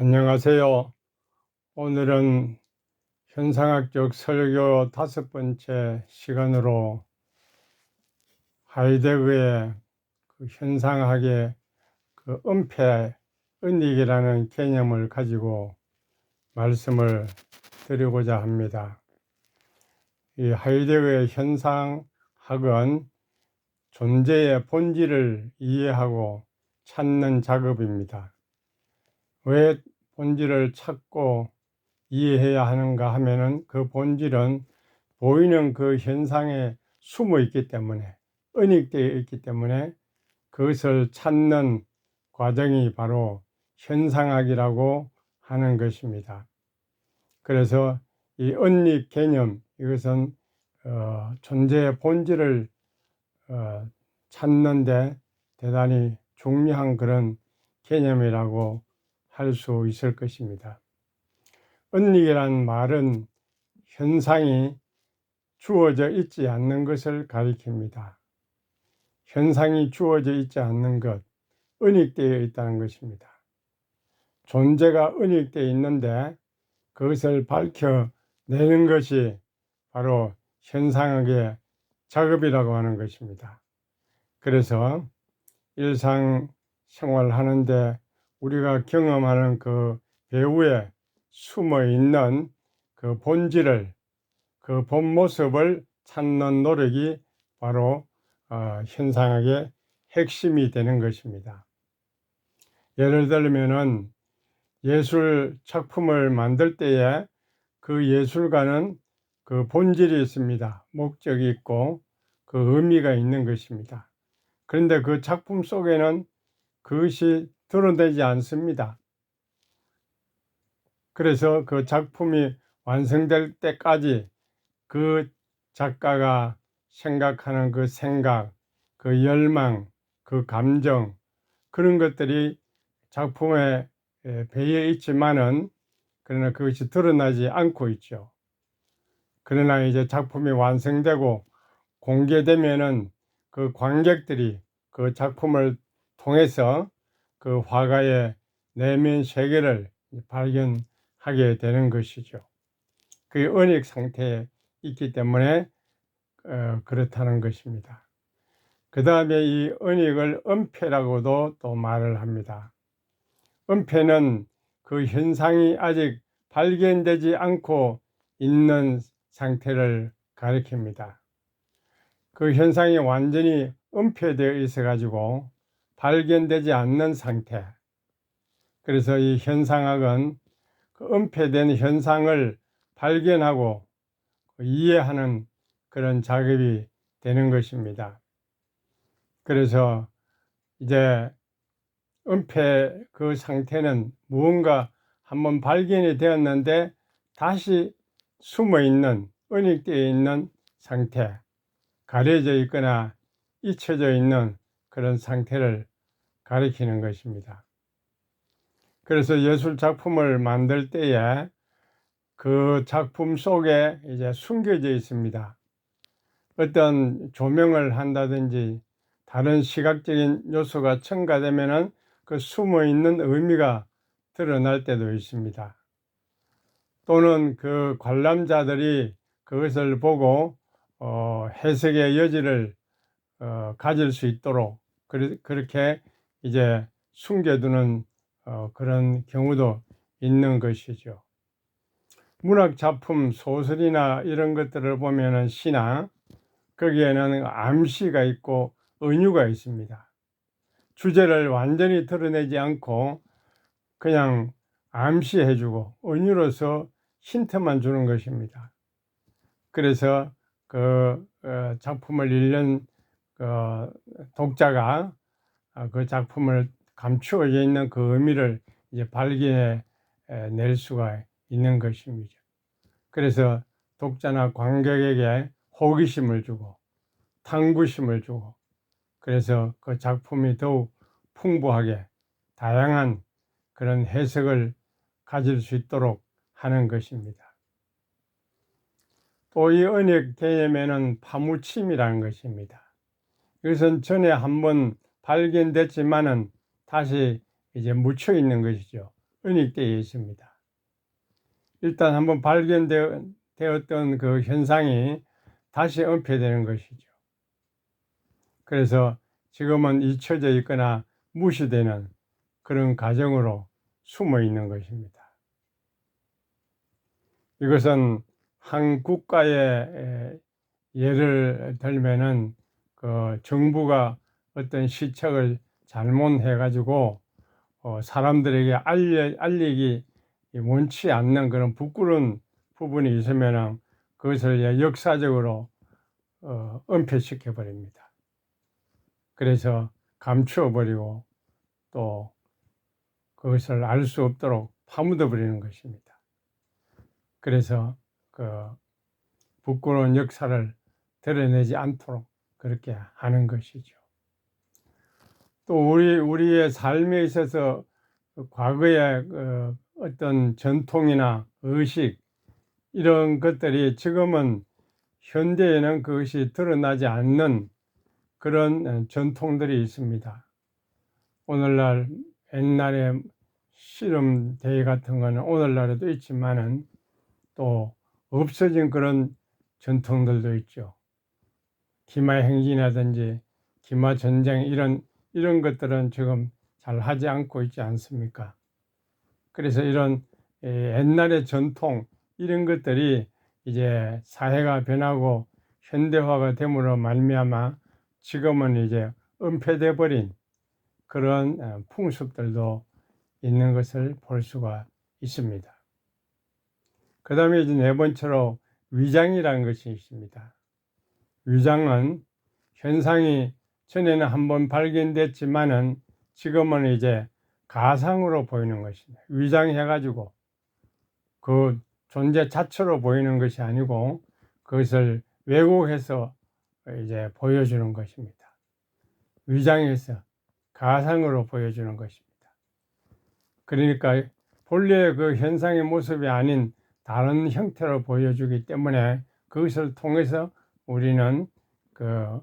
안녕하세요. 오늘은 현상학적 설교 5번째 시간으로 하이데거의 현상학의 은폐, 은닉이라는 개념을 가지고 말씀을 드리고자 합니다. 이 하이데거의 현상학은 존재의 본질을 이해하고 찾는 작업입니다. 왜 본질을 찾고 이해해야 하는가 하면은 그 본질은 보이는 그 현상에 숨어 있기 때문에, 은닉되어 있기 때문에 그것을 찾는 과정이 바로 현상학이라고 하는 것입니다. 그래서 이 은닉 개념, 이것은 존재의 본질을 찾는데 대단히 중요한 그런 개념이라고 할 수 있을 것입니다. 은닉이란 말은 현상이 주어져 있지 않는 것을 가리킵니다. 현상이 주어져 있지 않는 것, 은닉되어 있다는 것입니다. 존재가 은닉되어 있는데 그것을 밝혀내는 것이 바로 현상학의 작업이라고 하는 것입니다. 그래서 일상생활하는데 우리가 경험하는 그 배후에 숨어 있는 그 본질을, 그 본 모습을 찾는 노력이 바로 현상학의 핵심이 되는 것입니다. 예를 들면은 예술 작품을 만들 때에 그 예술가는 그 본질이 있습니다. 목적이 있고 그 의미가 있는 것입니다. 그런데 그 작품 속에는 그것이 드러내지 않습니다. 그래서 그 작품이 완성될 때까지 그 작가가 생각하는 그 생각, 그 열망, 그 감정, 그런 것들이 작품에 배어 있지만은 그러나 그것이 드러나지 않고 있죠. 그러나 이제 작품이 완성되고 공개되면은 그 관객들이 그 작품을 통해서 그 화가의 내면 세계를 발견하게 되는 것이죠. 그 은닉 상태에 있기 때문에 그렇다는 것입니다. 그 다음에 이 은닉을 은폐라고도 또 말을 합니다. 은폐는 그 현상이 아직 발견되지 않고 있는 상태를 가리킵니다. 그 현상이 완전히 은폐되어 있어 가지고 발견되지 않는 상태. 그래서 이 현상학은 그 은폐된 현상을 발견하고 이해하는 그런 작업이 되는 것입니다. 그래서 이제 은폐 그 상태는 무언가 한번 발견이 되었는데 다시 숨어 있는, 은닉되어 있는 상태, 가려져 있거나 잊혀져 있는 그런 상태를 가리키는 것입니다. 그래서 예술 작품을 만들 때에 그 작품 속에 이제 숨겨져 있습니다. 어떤 조명을 한다든지 다른 시각적인 요소가 첨가되면은 그 숨어 있는 의미가 드러날 때도 있습니다. 또는 그 관람자들이 그것을 보고 해석의 여지를 가질 수 있도록 그렇게 이제 숨겨두는 그런 경우도 있는 것이죠. 문학 작품, 소설이나 이런 것들을 보면은 시나 거기에는 암시가 있고 은유가 있습니다. 주제를 완전히 드러내지 않고 그냥 암시해주고 은유로서 힌트만 주는 것입니다. 그래서 그 작품을 읽는 독자가 그 작품을 감추어져 있는 그 의미를 이제 발견해 낼 수가 있는 것입니다. 그래서 독자나 관객에게 호기심을 주고 탐구심을 주고 그래서 그 작품이 더욱 풍부하게 다양한 그런 해석을 가질 수 있도록 하는 것입니다. 또 이 은닉 개념에는 파묻힘이라는 것입니다. 이것은 전에 한번 발견됐지만은 다시 이제 묻혀 있는 것이죠. 은닉되어 있습니다. 일단 한번 발견되었던 그 현상이 다시 은폐되는 것이죠. 그래서 지금은 잊혀져 있거나 무시되는 그런 과정으로 숨어 있는 것입니다. 이것은 한 국가의 예를 들면은 그 정부가 어떤 시책을 잘못해 가지고 사람들에게 알리기 원치 않는 그런 부끄러운 부분이 있으면은 그것을 역사적으로 은폐시켜 버립니다. 그래서 감추어 버리고 또 그것을 알 수 없도록 파묻어 버리는 것입니다. 그래서 그 부끄러운 역사를 드러내지 않도록 그렇게 하는 것이죠. 또 우리의 삶에 있어서 과거의 어떤 전통이나 의식 이런 것들이 지금은 현대에는 그것이 드러나지 않는 그런 전통들이 있습니다. 오늘날 옛날에 씨름 대회 같은 거는 오늘날에도 있지만은 또 없어진 그런 전통들도 있죠. 기마행진이라든지 기마전쟁 이런 것들은 지금 잘 하지 않고 있지 않습니까? 그래서 이런 옛날의 전통 이런 것들이 이제 사회가 변하고 현대화가 됨으로 말미암아 지금은 이제 은폐돼 버린 그런 풍습들도 있는 것을 볼 수가 있습니다. 그 다음에 이제 네 번째로 위장이라는 것이 있습니다. 위장은 현상이 전에는 한번 발견됐지만은 지금은 이제 가상으로 보이는 것입니다. 위장해가지고 그 존재 자체로 보이는 것이 아니고 그것을 왜곡해서 이제 보여주는 것입니다. 위장해서 가상으로 보여주는 것입니다. 그러니까 본래 그 현상의 모습이 아닌 다른 형태로 보여주기 때문에 그것을 통해서 우리는 그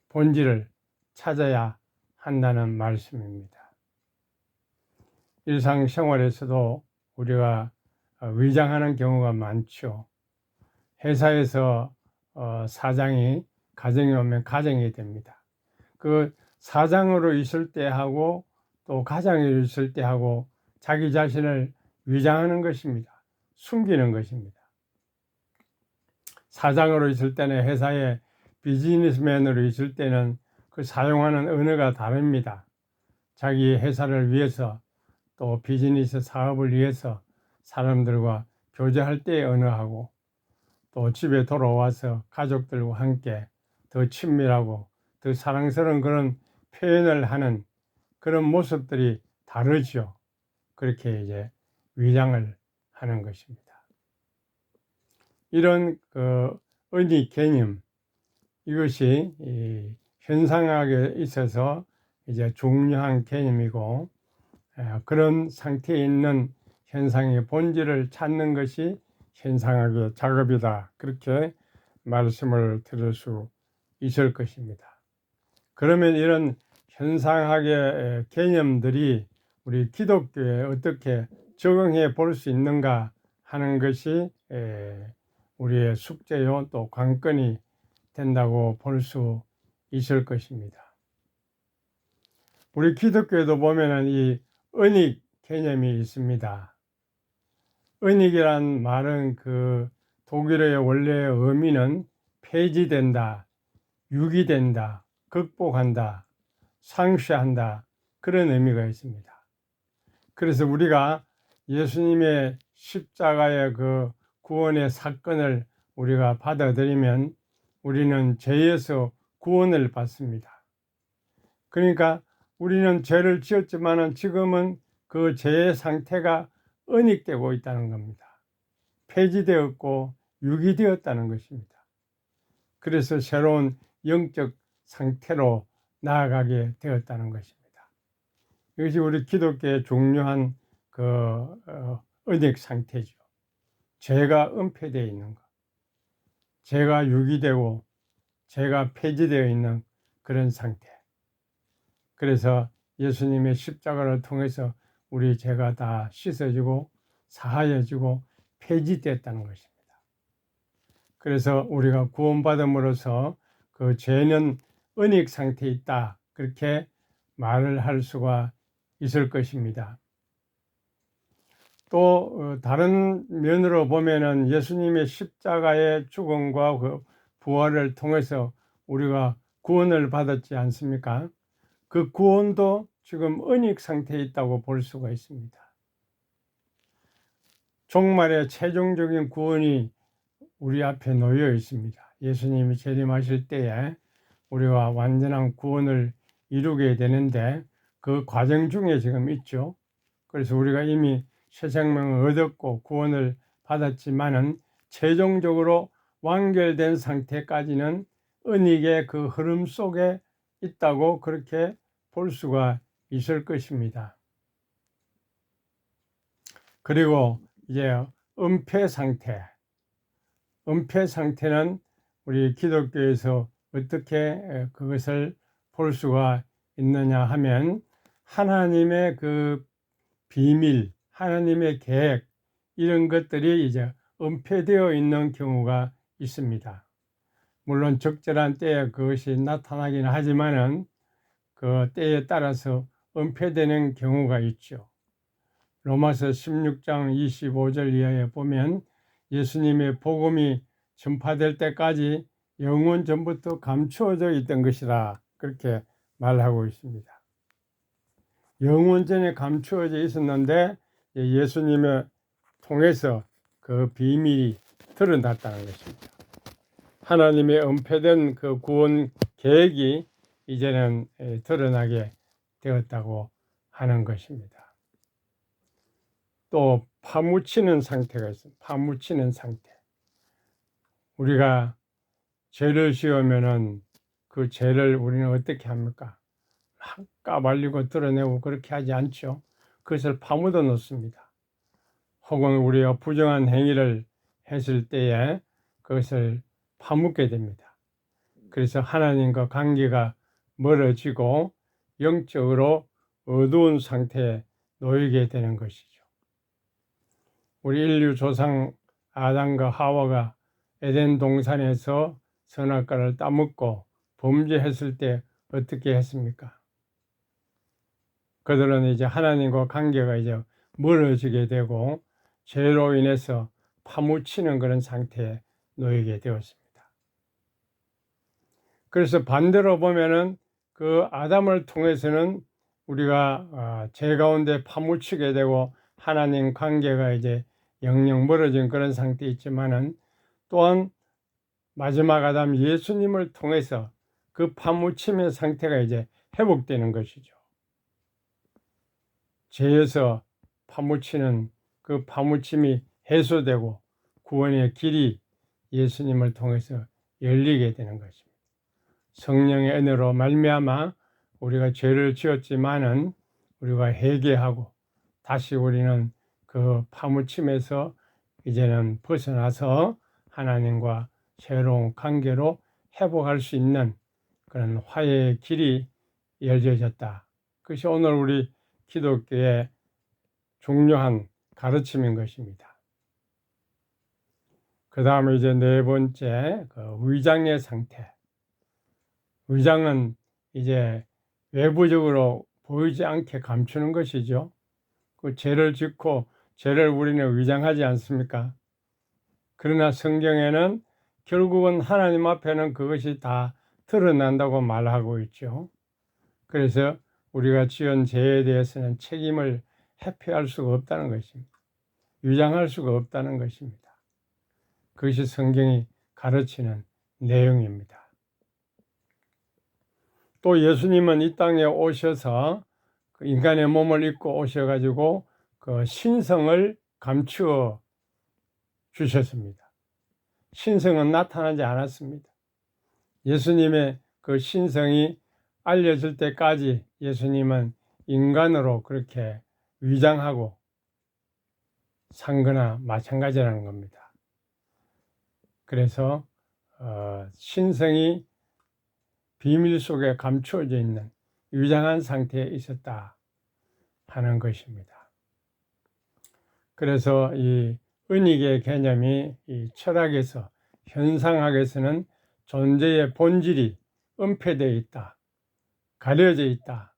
본질을 찾아야 한다는 말씀입니다. 일상생활에서도 우리가 위장하는 경우가 많죠. 회사에서 사장이 가정에 오면 가정이 됩니다. 그 사장으로 있을 때 하고 또 가장으로 있을 때 하고 자기 자신을 위장하는 것입니다. 숨기는 것입니다. 사장으로 있을 때는 회사에 비즈니스맨으로 있을 때는 그 사용하는 언어가 다릅니다. 자기 회사를 위해서 또 비즈니스 사업을 위해서 사람들과 교제할 때의 언어하고 또 집에 돌아와서 가족들과 함께 더 친밀하고 더 사랑스러운 그런 표현을 하는 그런 모습들이 다르죠. 그렇게 이제 위장을 하는 것입니다. 이런 은닉 개념 이것이 현상학에 있어서 이제 중요한 개념이고 그런 상태에 있는 현상의 본질을 찾는 것이 현상학의 작업이다. 그렇게 말씀을 드릴 수 있을 것입니다. 그러면 이런 현상학의 개념들이 우리 기독교에 어떻게 적용해 볼 수 있는가 하는 것이 우리의 숙제요 또 관건이 된다고 볼 수 있을 것입니다. 우리 기독교에도 보면은 이 은닉 개념이 있습니다. 은닉이란 말은 그 독일어의 원래의 의미는 폐지된다, 유기된다, 극복한다, 상쇄한다 그런 의미가 있습니다. 그래서 우리가 예수님의 십자가의 그 구원의 사건을 우리가 받아들이면 우리는 죄에서 구원을 받습니다. 그러니까 우리는 죄를 지었지만 지금은 그 죄의 상태가 은닉되고 있다는 겁니다. 폐지되었고 유기되었다는 것입니다. 그래서 새로운 영적 상태로 나아가게 되었다는 것입니다. 이것이 우리 기독교의 중요한 은닉 상태죠. 죄가 은폐되어 있는 것, 죄가 유기되고 죄가 폐지되어 있는 그런 상태. 그래서 예수님의 십자가를 통해서 우리 죄가 다 씻어지고 사하여지고 폐지됐다는 것입니다. 그래서 우리가 구원받음으로써 그 죄는 은닉 상태에 있다, 그렇게 말을 할 수가 있을 것입니다. 또 다른 면으로 보면은 예수님의 십자가의 죽음과 그 부활을 통해서 우리가 구원을 받았지 않습니까? 그 구원도 지금 은닉 상태에 있다고 볼 수가 있습니다. 종말의 최종적인 구원이 우리 앞에 놓여 있습니다. 예수님이 재림하실 때에 우리가 완전한 구원을 이루게 되는데 그 과정 중에 지금 있죠. 그래서 우리가 이미 새 생명을 얻었고 구원을 받았지만은 최종적으로 완결된 상태까지는 은닉의 그 흐름 속에 있다고 그렇게 볼 수가 있을 것입니다. 그리고 이제 은폐 상태는 우리 기독교에서 어떻게 그것을 볼 수가 있느냐 하면 하나님의 그 비밀, 하나님의 계획, 이런 것들이 이제 은폐되어 있는 경우가 있습니다. 물론 적절한 때에 그것이 나타나긴 하지만은 그 때에 따라서 은폐되는 경우가 있죠. 로마서 16장 25절 이하에 보면 예수님의 복음이 전파될 때까지 영원 전부터 감추어져 있던 것이라 그렇게 말하고 있습니다. 영원 전에 감추어져 있었는데 예수님을 통해서 그 비밀이 드러났다는 것입니다. 하나님의 은폐된 그 구원 계획이 이제는 드러나게 되었다고 하는 것입니다. 또 파묻히는 상태가 있습니다. 파묻히는 상태. 우리가 죄를 지으면은 그 죄를 우리는 어떻게 합니까? 막 까발리고 드러내고 그렇게 하지 않죠. 그것을 파묻어 놓습니다. 혹은 우리가 부정한 행위를 했을 때에 그것을 파묻게 됩니다. 그래서 하나님과 관계가 멀어지고 영적으로 어두운 상태에 놓이게 되는 것이죠. 우리 인류 조상 아담과 하와가 에덴 동산에서 선악과를 따먹고 범죄했을 때 어떻게 했습니까? 그들은 이제 하나님과 관계가 이제 멀어지게 되고 죄로 인해서 파묻히는 그런 상태에 놓이게 되었습니다. 그래서 반대로 보면은 그 아담을 통해서는 우리가 죄 가운데 파묻히게 되고 하나님 관계가 이제 영영 멀어진 그런 상태에 있지만은 또한 마지막 아담 예수님을 통해서 그 파묻힘의 상태가 이제 회복되는 것이죠. 죄에서 파묻히는 그 파묻힘이 해소되고 구원의 길이 예수님을 통해서 열리게 되는 것입니다. 성령의 은혜로 말미암아 우리가 죄를 지었지만은 우리가 회개하고 다시 우리는 그 파묻힘에서 이제는 벗어나서 하나님과 새로운 관계로 회복할 수 있는 그런 화해의 길이 열려졌다. 그것이 오늘 우리 기독교의 중요한 가르침인 것입니다. 그 다음에 이제 네 번째, 그 위장의 상태. 위장은 이제 외부적으로 보이지 않게 감추는 것이죠. 그 죄를 짓고 죄를 우리는 위장하지 않습니까? 그러나 성경에는 결국은 하나님 앞에는 그것이 다 드러난다고 말하고 있죠. 그래서 우리가 지은 죄에 대해서는 책임을 회피할 수가 없다는 것입니다. 위장할 수가 없다는 것입니다. 그것이 성경이 가르치는 내용입니다. 또 예수님은 이 땅에 오셔서 인간의 몸을 입고 오셔가지고 그 신성을 감추어 주셨습니다. 신성은 나타나지 않았습니다. 예수님의 그 신성이 알려질 때까지 예수님은 인간으로 그렇게 위장하고 산 거나 마찬가지라는 겁니다. 그래서 신성이 비밀 속에 감추어져 있는 위장한 상태에 있었다 하는 것입니다. 그래서 이 은익의 개념이 이 철학에서, 현상학에서는 존재의 본질이 은폐되어 있다, 가려져 있다,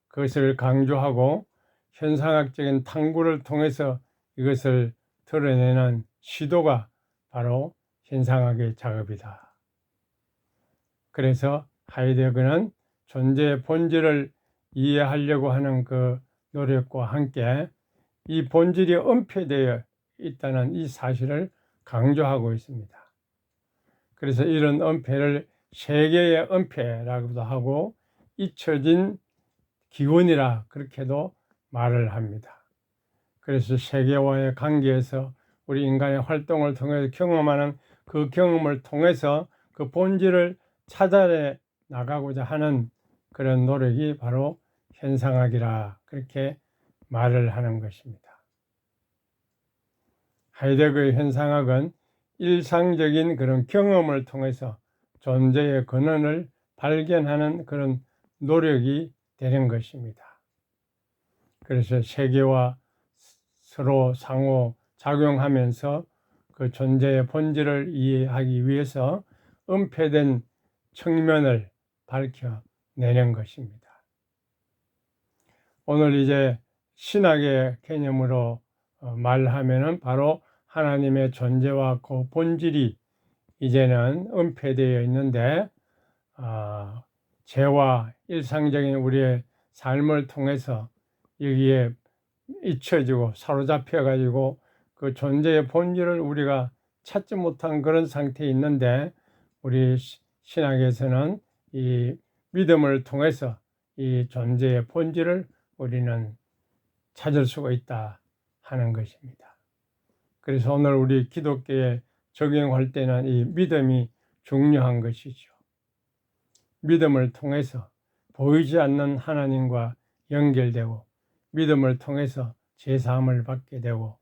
그것을 강조하고 현상학적인 탐구를 통해서 이것을 드러내는 시도가 바로 현상학의 작업이다. 그래서 하이데거는 존재의 본질을 이해하려고 하는 그 노력과 함께 이 본질이 은폐되어 있다는 이 사실을 강조하고 있습니다. 그래서 이런 은폐를 세계의 은폐라고도 하고 잊혀진 기원이라 그렇게도 말을 합니다. 그래서 세계와의 관계에서 우리 인간의 활동을 통해서 경험하는 그 경험을 통해서 그 본질을 찾아내 나가고자 하는 그런 노력이 바로 현상학이라 그렇게 말을 하는 것입니다. 하이데거의 현상학은 일상적인 그런 경험을 통해서 존재의 근원을 발견하는 그런 노력이 되는 것입니다. 그래서 세계와 서로 상호 작용하면서 그 존재의 본질을 이해하기 위해서 은폐된 측면을 밝혀내는 것입니다. 오늘 이제 신학의 개념으로 말하면은 바로 하나님의 존재와 그 본질이 이제는 은폐되어 있는데, 죄와 일상적인 우리의 삶을 통해서 여기에 잊혀지고 사로잡혀 가지고 그 존재의 본질을 우리가 찾지 못한 그런 상태에 있는데, 우리 신학에서는 이 믿음을 통해서 이 존재의 본질을 우리는 찾을 수가 있다 하는 것입니다. 그래서 오늘 우리 기독교에 적용할 때는 이 믿음이 중요한 것이죠. 믿음을 통해서 보이지 않는 하나님과 연결되고, 믿음을 통해서 제사함을 받게 되고,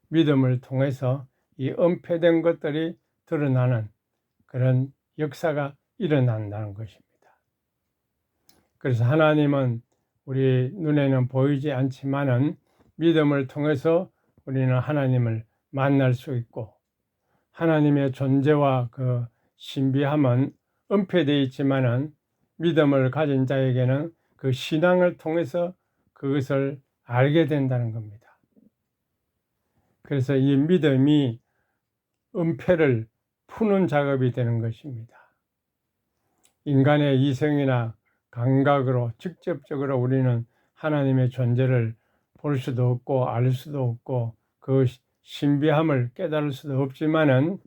믿음을 통해서 이 은폐된 것들이 드러나는 그런 역사가 일어난다는 것입니다. 그래서 하나님은 우리 눈에는 보이지 않지만은 믿음을 통해서 우리는 하나님을 만날 수 있고, 하나님의 존재와 그 신비함은 은폐되어 있지만은 믿음을 가진 자에게는 그 신앙을 통해서 그것을 알게 된다는 겁니다. 그래서 이 믿음이 은폐를 푸는 작업이 되는 것입니다. 인간의 이성이나 감각으로 직접적으로 우리는 하나님의 존재를 볼 수도 없고 알 수도 없고 그 신비함을 깨달을 수도 없지만은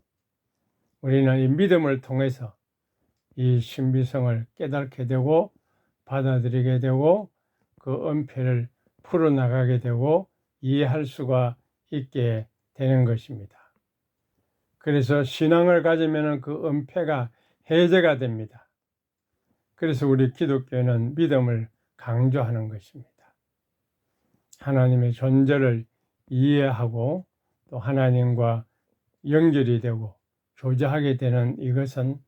우리는 이 믿음을 통해서 이 신비성을 깨닫게 되고 받아들이게 되고 그 은폐를 풀어나가게 되고 이해할 수가 있게 되는 것입니다. 그래서 신앙을 가지면 그 은폐가 해제가 됩니다. 그래서 우리 기독교는 믿음을 강조하는 것입니다. 하나님의 존재를 이해하고 또 하나님과 연결이 되고 교제하게 되는 이것은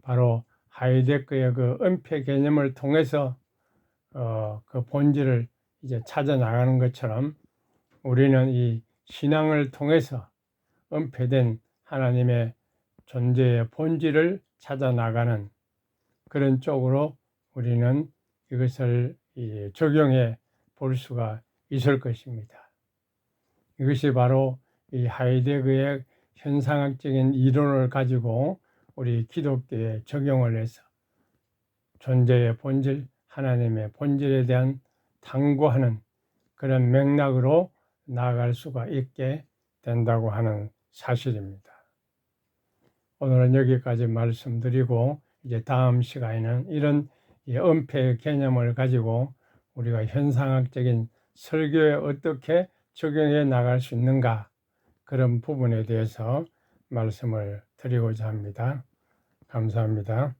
바로 하이데거의 그 은폐 개념을 통해서 그 본질을 이제 찾아 나가는 것처럼 우리는 이 신앙을 통해서 은폐된 하나님의 존재의 본질을 찾아 나가는 그런 쪽으로 우리는 이것을 적용해 볼 수가 있을 것입니다. 이것이 바로 이 하이데거의 현상학적인 이론을 가지고 우리 기독교에 적용을 해서 존재의 본질, 하나님의 본질에 대한 탐구하는 그런 맥락으로 나아갈 수가 있게 된다고 하는 사실입니다. 오늘은 여기까지 말씀드리고 이제 다음 시간에는 이런 은폐의 개념을 가지고 우리가 현상학적인 설교에 어떻게 적용해 나갈 수 있는가, 그런 부분에 대해서 말씀을 드리고자 합니다. 감사합니다.